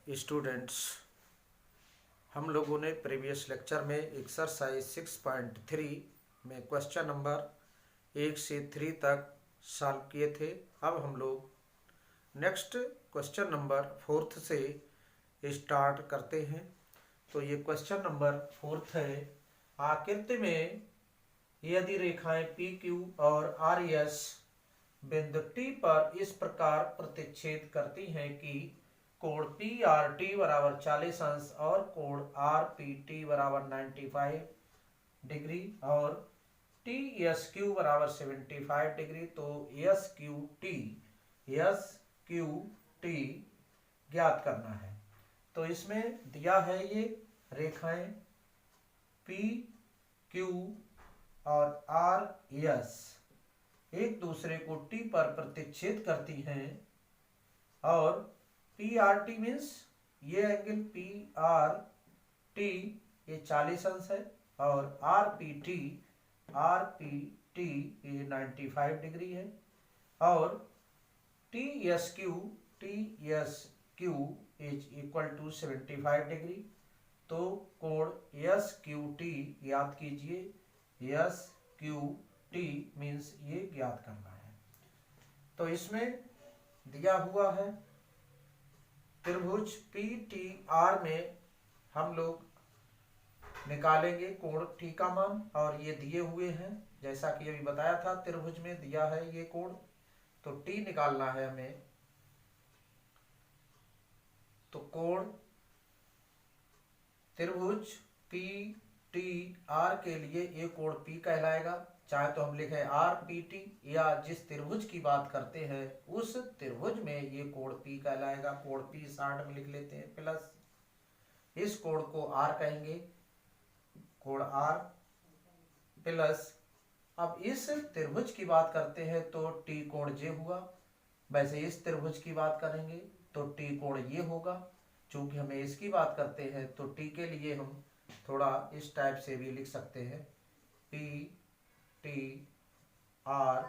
Students, हम लोगों ने प्रीवियस लेक्चर में एक्सरसाइज 6.3 में क्वेश्चन नंबर 1 से 3 तक सॉल्व किए थे। अब हम लोग नेक्स्ट क्वेश्चन नंबर 4 से स्टार्ट करते हैं। तो ये क्वेश्चन नंबर 4 है। आकृति में यदि रेखाएं पी क्यू और आर एस बिंदु टी पर इस प्रकार प्रतिच्छेद करती हैं कि कोण पी आर टी बराबर 40 अंश और कोण आर पी टी बराबर 95 डिग्री और टी एस क्यू बराबर 75 डिग्री, तो एस क्यू टी ज्ञात करना है। तो इसमें दिया है ये रेखाएं पी क्यू और आर एस एक दूसरे को टी पर प्रतिच्छेद करती हैं और पी आर टी मीन्स ये एंगल पी आर टी ये 40 अंश है और आर पी टी ये 95 डिग्री है और T S Q is equal to 75 degree. तो कोण एस क्यू टी याद कीजिए, एस क्यू टी मीन्स ये ज्ञात करना है। तो इसमें दिया हुआ है त्रिभुज पी टी आर में हम लोग निकालेंगे कोण टी का मान और ये दिए हुए हैं जैसा कि अभी बताया था। त्रिभुज में दिया है ये कोण, तो टी निकालना है हमें। तो कोण त्रिभुज पी टी आर के लिए ये कोण पी कहलाएगा, चाहे तो हम लिखें आर पी टी या जिस त्रिभुज की बात करते हैं उस त्रिभुज में ये कोण पी कहलाएगा। कोण पी 60 में लिख लेते हैं प्लस इस कोण को आर कहेंगे, कोण आर प्लस अब इस त्रिभुज की बात करते हैं तो टी कोण जे हुआ। वैसे इस त्रिभुज की बात करेंगे तो टी कोण ये होगा। चूंकि हमें इसकी बात करते हैं तो टी के लिए हम थोड़ा इस टाइप से भी लिख सकते हैं, पी टी आर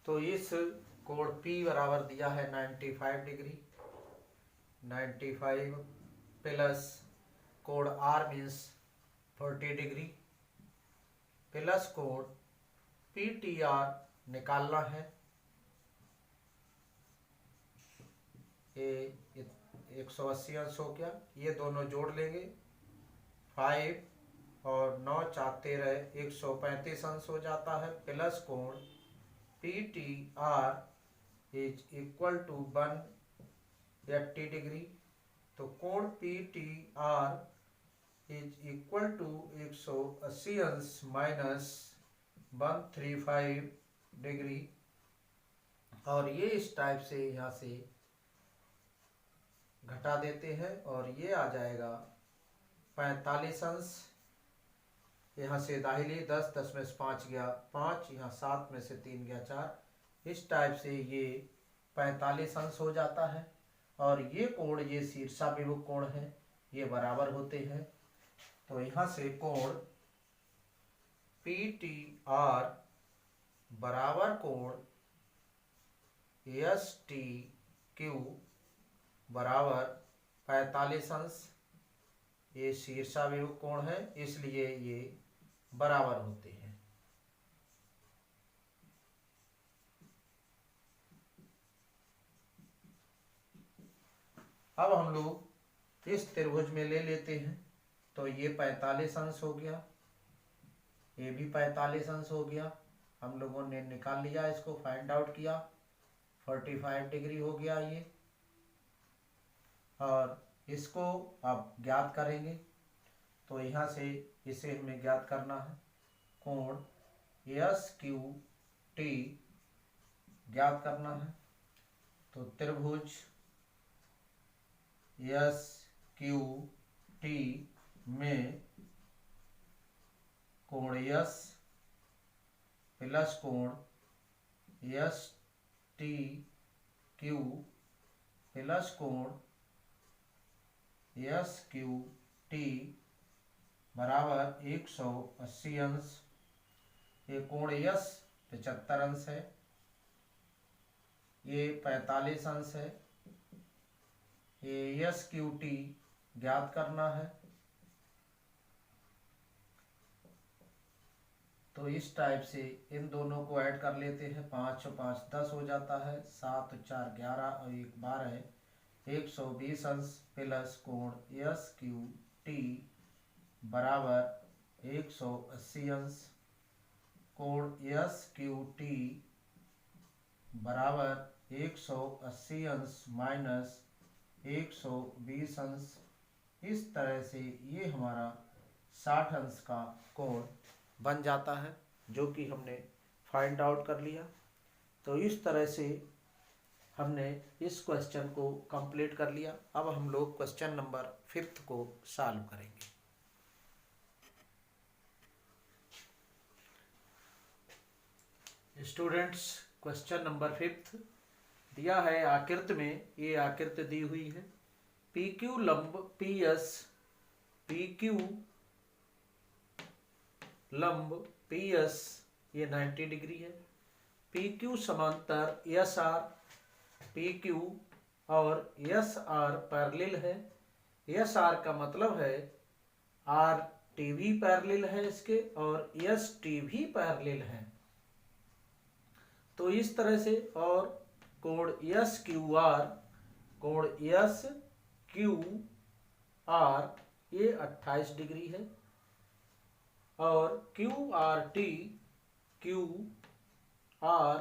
तो इस कोण P बराबर दिया है 95 डिग्री, 95 प्लस कोण R मीन्स 40 डिग्री प्लस कोण PTR निकालना है। ये 180 अंश हो गया, ये दोनों जोड़ लेंगे 5 और 9 4 13 135 अंश हो जाता है प्लस कोण PTR is equal to 180 degree. तो कोण PTR इज इक्वल टू 180 अंश माइनस 135 डिग्री और ये इस टाइप से यहाँ से घटा देते हैं और ये आ जाएगा 45 अंश। यहाँ से दाहिली 10 10 में से 5 गया 5, यहाँ 7 में से 3 गया 4, इस टाइप से ये 45 अंश हो जाता है और ये कोण ये शीर्षाभिमुख कोण है, ये बराबर होते हैं। तो यहाँ से कोण पी टी आर बराबर कोण एस टी क्यू बराबर 45 अंश। ये शीर्षाभिमुख कोण है इसलिए ये बराबर होते हैं। अब हम लोग इस त्रिभुज में ले लेते हैं। तो ये 45 अंश हो गया, ये भी 45 अंश हो गया। हम लोगों ने निकाल लिया, इसको फाइंड आउट किया, 45 डिग्री हो गया ये। और इसको अब ज्ञात करेंगे तो यहाँ से इसे हमें ज्ञात करना है। कोण एस क्यू टी ज्ञात करना है। तो त्रिभुज एस क्यू टी में कोण एस प्लस कोण एस टी क्यू प्लस कोण एस क्यू टी बराबर 180 अंश। ये कोण एस 75 अंश है, ये 45 अंश है, ये एस क्यू टी ज्ञात करना है। तो इस टाइप से इन दोनों को ऐड कर लेते हैं, 5 और 5 10 हो जाता है, 7 और 4 11 और 1 12 है, 120 अंश प्लस कोण एस क्यू टी बराबर 180 अंश, कोण एस क्यू टी बराबर 180 अंश माइनस 120 अंश। इस तरह से ये हमारा 60 अंश का कोण बन जाता है, जो कि हमने फाइंड आउट कर लिया। तो इस तरह से हमने इस क्वेश्चन को कंप्लीट कर लिया। अब हम लोग क्वेश्चन नंबर 5 को सॉल्व करेंगे। स्टूडेंट्स, क्वेश्चन नंबर 5 दिया है आकृति में, ये आकृति दी हुई है, पी क्यू लंब पी एस, पी क्यू लंब पी एस ये 90 डिग्री है, पी क्यू समांतर एस आर, पी क्यू और एस आर पैरेलल है। एस आर का मतलब है आर टी भी पैरेलल है इसके, और एस टी भी पैरेलल है। तो इस तरह से, और कोण एस क्यू आर, कोण एस क्यू आर ये 28 डिग्री है, और Q R T, Q R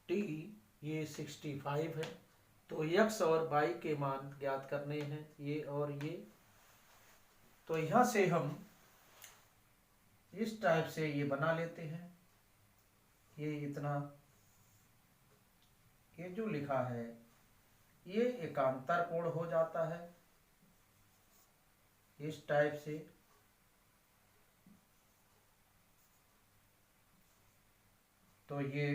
T ये 65 है। तो x और y के मान ज्ञात करने हैं, ये और ये। तो यहां से हम इस टाइप से ये बना लेते हैं, ये इतना, ये जो लिखा है ये एकांतर कोण हो जाता है इस टाइप से। तो ये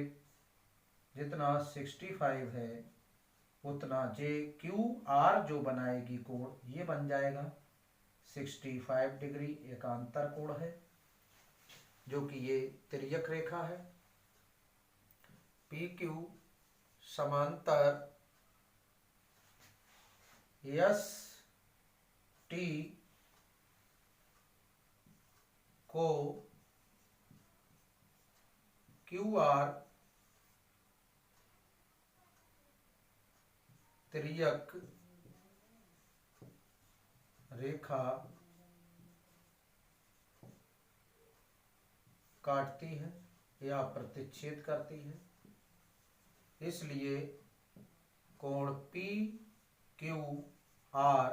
जितना 65 है उतना जे क्यू आर जो बनाएगी कोण, ये बन जाएगा 65 डिग्री एकांतर कोण है, जो कि ये तिर्यक रेखा है। पी क्यू समांतर एस टी को क्यू आर तिर्यक रेखा काटती है या प्रतिच्छेद करती है, इसलिए कोण पी क्यू आर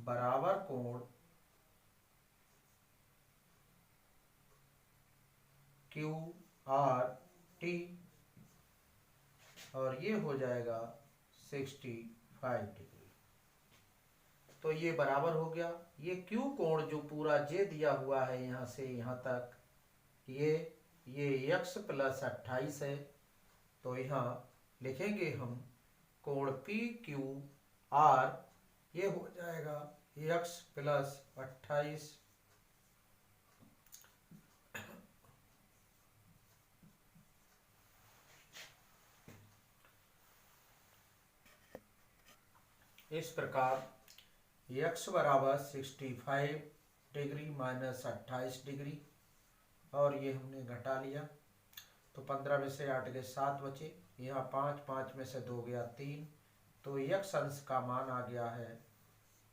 बराबर कोण क्यू आर टी, और ये हो जाएगा 65 डिग्री। तो ये बराबर हो गया। ये क्यू कोण जो पूरा जे दिया हुआ है यहाँ से यहाँ तक, ये x प्लस 28 है। तो यहाँ लिखेंगे हम कोण पी क्यू आर, ये हो जाएगा x प्लस 28 इस प्रकार x बराबर 65 डिग्री माइनस 28 डिग्री, और ये हमने घटा लिया। तो 15 में से 8 गए 7 बचे, यहाँ 5, 5 में से 2 गया 3, तो x अंश का मान आ गया है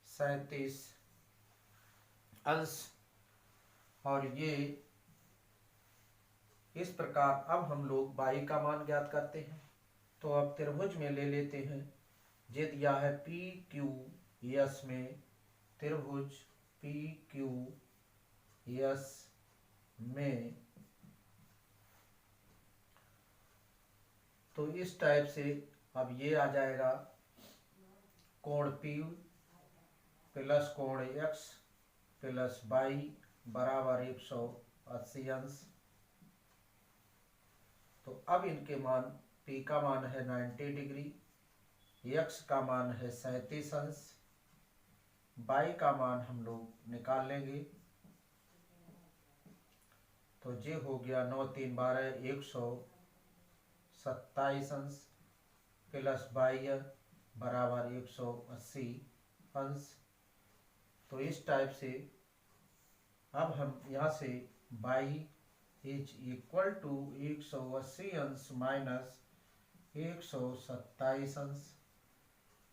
37 अंश। और ये इस प्रकार अब हम लोग y का मान ज्ञात करते हैं। तो अब त्रिभुज में ले लेते हैं, जे दिया है पी क्यू एस में, त्रिभुज पी क्यू एस में, तो इस टाइप से अब ये आ जाएगा कोण पी प्लस कोण एक्स प्लस वाई बराबर 180 अंश। तो अब इनके मान, पी का मान है 90 डिग्री, एक्स का मान है 37 अंश, वाई का मान हम लोग निकाल लेंगे। तो ये हो गया 9 3 12 127 अंश प्लस 22 बराबर 180 अंश। तो इस टाइप से अब हम यहाँ से y इज इक्वल टू 180 अंश माइनस 127 अंश।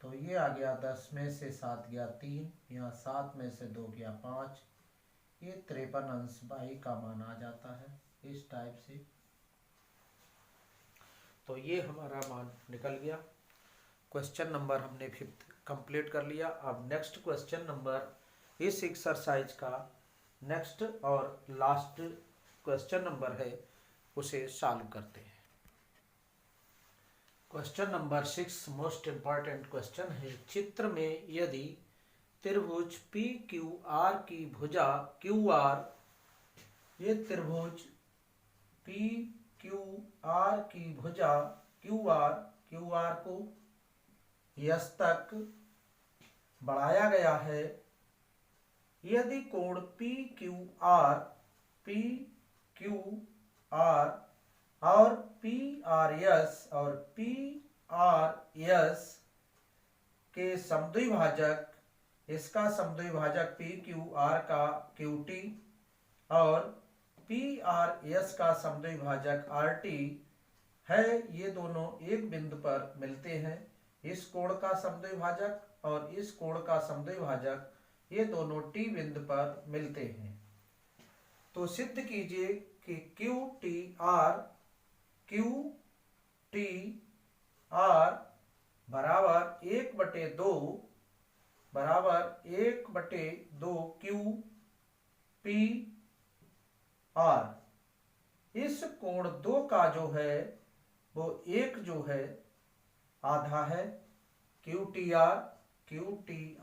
तो ये आ गया 10 में से 7 गया 3, यहाँ 7 में से 2 गया 5, ये 53 अंश y का मान आ जाता है इस टाइप से। तो ये हमारा मान निकल गया। क्वेश्चन नंबर हमने 5th कंप्लीट कर लिया। अब नेक्स्ट क्वेश्चन नंबर इस एक्सरसाइज का नेक्स्ट और लास्ट क्वेश्चन नंबर है, उसे सॉल्व करते हैं। Question number 6 most important question है। चित्र में यदि त्रिभुज पी क्यू आर की भुजा क्यू आर, ये त्रिभुज पी क्यू आर की भुजा क्यू आर को यस तक बढ़ाया गया है, यदि कोण पी क्यू आर और पी आर एस के समद्विभाजक, इसका समद्विभाजक पी क्यू आर का क्यू टी और पी आर एस का समद्विभाजक आर टी है, ये दोनों एक बिंदु पर मिलते हैं। इस कोण का समद्विभाजक और इस कोण का समद्विभाजक ये दोनों टी बिंदु पर मिलते हैं। तो सिद्ध कीजिए कि क्यू टी आर बराबर 1/2 क्यू पी आर। इस कोण 2 का जो है वो एक जो है आधा है, क्यू टी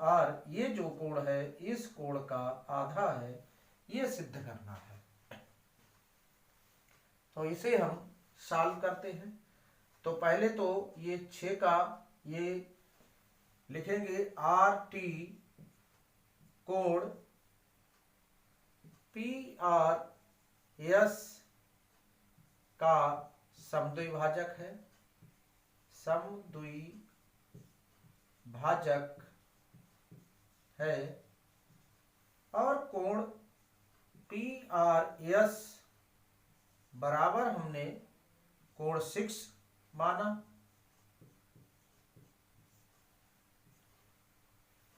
आर ये जो कोण है इस कोण का आधा है, ये सिद्ध करना है। तो इसे हम सॉल्व करते हैं। तो पहले तो ये 6 का ये लिखेंगे आर टी कोण पी आर एस का समद्विभाजक है, और कोण पी आर एस बराबर हमने कोण 6 माना।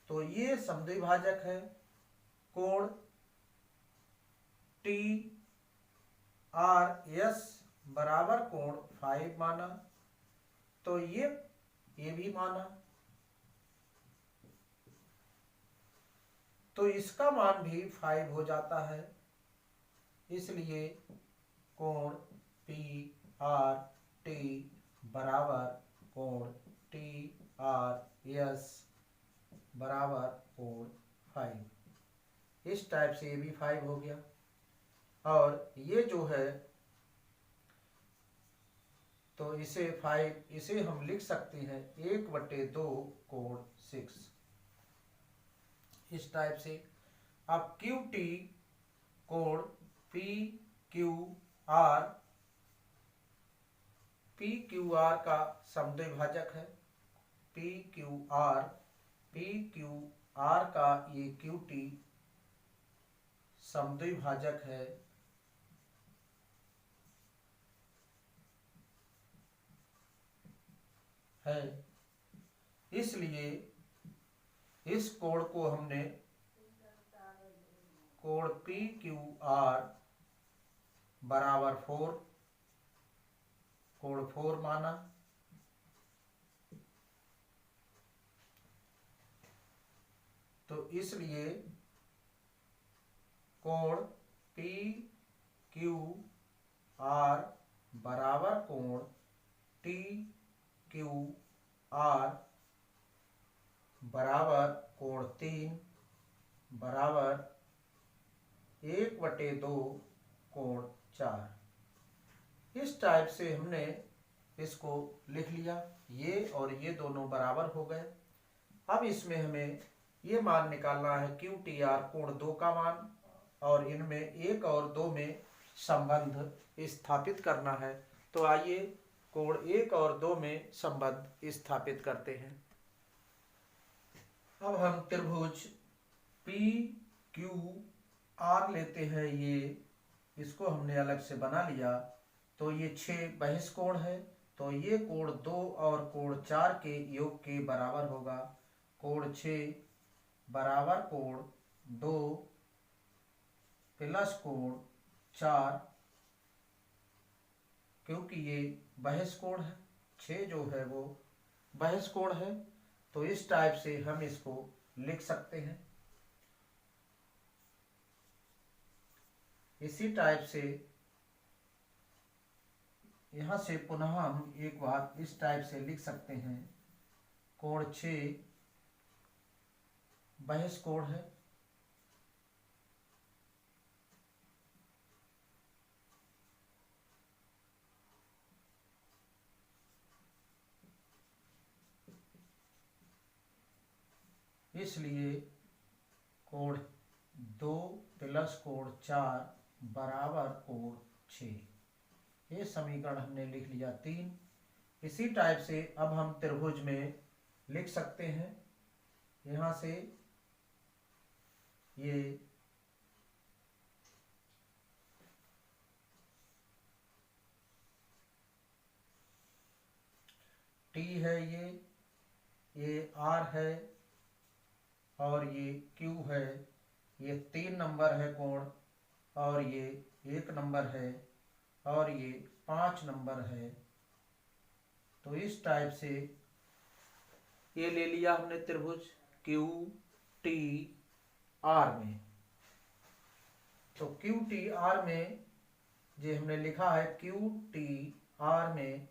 तो ये समद्विभाजक है। कोण टी आर एस बराबर कोण 5 माना, तो ये भी माना। तो इसका मान भी 5 हो जाता है, इसलिए कोण पी आर टी बराबर कोण टी आर एस बराबर कोण 5। इस टाइप से ये भी 5 हो गया। और ये जो है तो इसे हम लिख सकते हैं 1/2 कोण 6 इस टाइप से। अब क्यू टी कोण पी क्यू आर का समद्विभाजक है, पी क्यू आर का ये क्यू टी समद्विभाजक है, इसलिए इस कोण को हमने कोण पी क्यू आर बराबर 4 कोण 4 माना। तो इसलिए कोण पी क्यू आर बराबर कोण टी क्यू आर बराबर कोण 3 बराबर 1/2 कोण 4। इस टाइप से हमने इसको लिख लिया। ये और ये दोनों बराबर हो गए। अब इसमें हमें ये मान निकालना है क्यू टी आर कोण 2 का मान, और इनमें 1 और 2 में संबंध स्थापित करना है। तो आइए कोण 1 और 2 में संबंध स्थापित करते हैं। अब हम त्रिभुज PQR लेते हैं। इसको हमने अलग से बना लिया। तो ये 6 बहिष्कोण है। तो ये कोण 2 और कोण 4 के योग के बराबर होगा। कोण 6 बराबर कोण 2 प्लस कोण 4, क्योंकि ये बहिष्कोण है। 6 जो है वो बहिष्कोण है। तो इस टाइप से हम इसको लिख सकते हैं। इसी टाइप से यहां से पुनः हम एक बार इस टाइप से लिख सकते हैं। कोण 6 बहिष्कोण है। इसलिए कोण 2 प्लस कोण 4 बराबर कोण 6। ये समीकरण हमने लिख लिया 3। इसी टाइप से अब हम त्रिभुज में लिख सकते हैं। यहां से ये T है, ये R है और ये Q है। ये 3 नंबर है कोण और ये 1 नंबर है और ये 5 नंबर है। तो इस टाइप से ये ले लिया हमने त्रिभुज QTR में। तो QTR में जो हमने लिखा है QTR में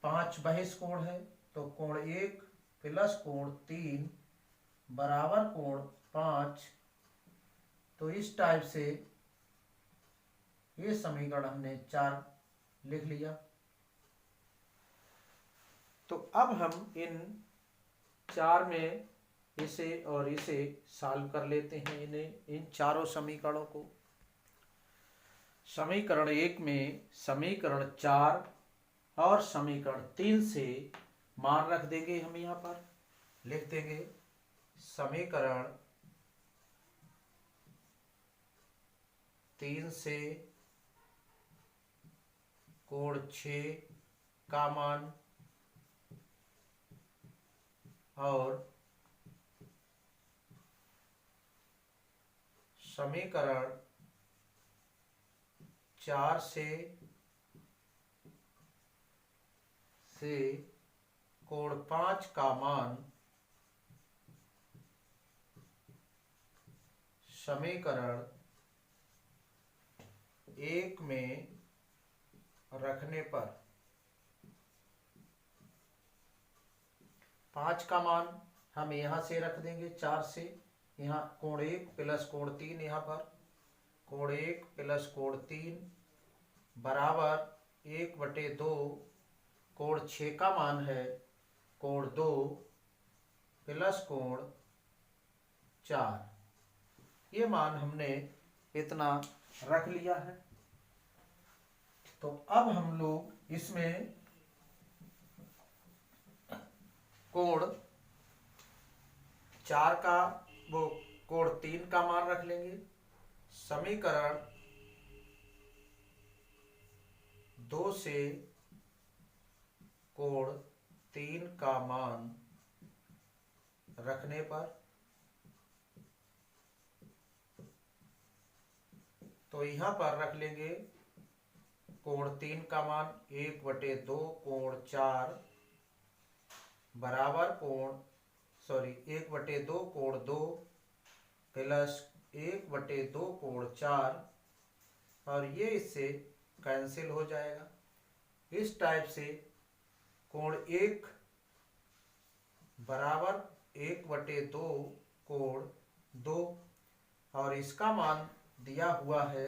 5 बहिष्कोण है। तो कोण 1 प्लस कोण 3 बराबर कोण 5। तो इस टाइप से ये समीकरण हमने 4 लिख लिया। तो अब हम इन 4 में इसे और इसे सॉल्व कर लेते हैं। इन चारों समीकरणों को। समीकरण 1 में समीकरण 4 और समीकरण 3 से मान रख देंगे। हम यहाँ पर लिख देंगे समीकरण 3 से कोण 6 का मान और समीकरण 4 से कोण 5 का मान समीकरण 1 में रखने पर 5 का मान हम यहां से रख देंगे। 4 से यहाँ कोण 1 प्लस कोण 3, यहाँ पर कोण 1 प्लस कोण 3 बराबर 1/2। कोण 6 का मान है कोण 2 प्लस कोण 4। ये मान हमने इतना रख लिया है। तो अब हम लोग इसमें कोण 4 का वो कोण 3 का मान रख लेंगे। समीकरण 2 से कोण 3 का मान रखने पर तो यहाँ पर रख लेंगे कोण 3 का मान 1/2 कोण 4 बराबर 1/2 कोण 2 प्लस 1/2 कोण 4, और ये इससे कैंसिल हो जाएगा। इस टाइप से कोण 1 बराबर 1/2 कोण 2 और इसका मान दिया हुआ है।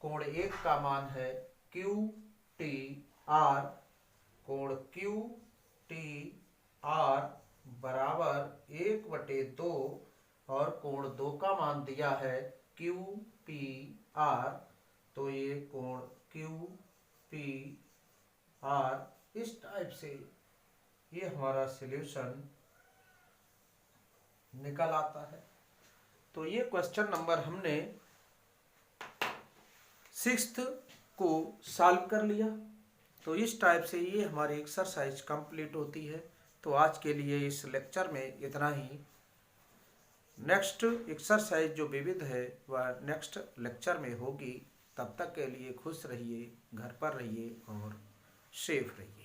कोण 1 का मान है QTR। कोण QTR बराबर 1/2 और कोण 2 का मान दिया है QPR। तो ये कोण क्यू पी आर इस टाइप से ये हमारा सॉल्यूशन निकल आता है। तो ये क्वेश्चन नंबर हमने 6th को सॉल्व कर लिया। तो इस टाइप से ये हमारी एक्सरसाइज कंप्लीट होती है। तो आज के लिए इस लेक्चर में इतना ही। नेक्स्ट एक्सरसाइज जो विविध है वह नेक्स्ट लेक्चर में होगी। तब तक के लिए खुश रहिए, घर पर रहिए और सेफ रहिए।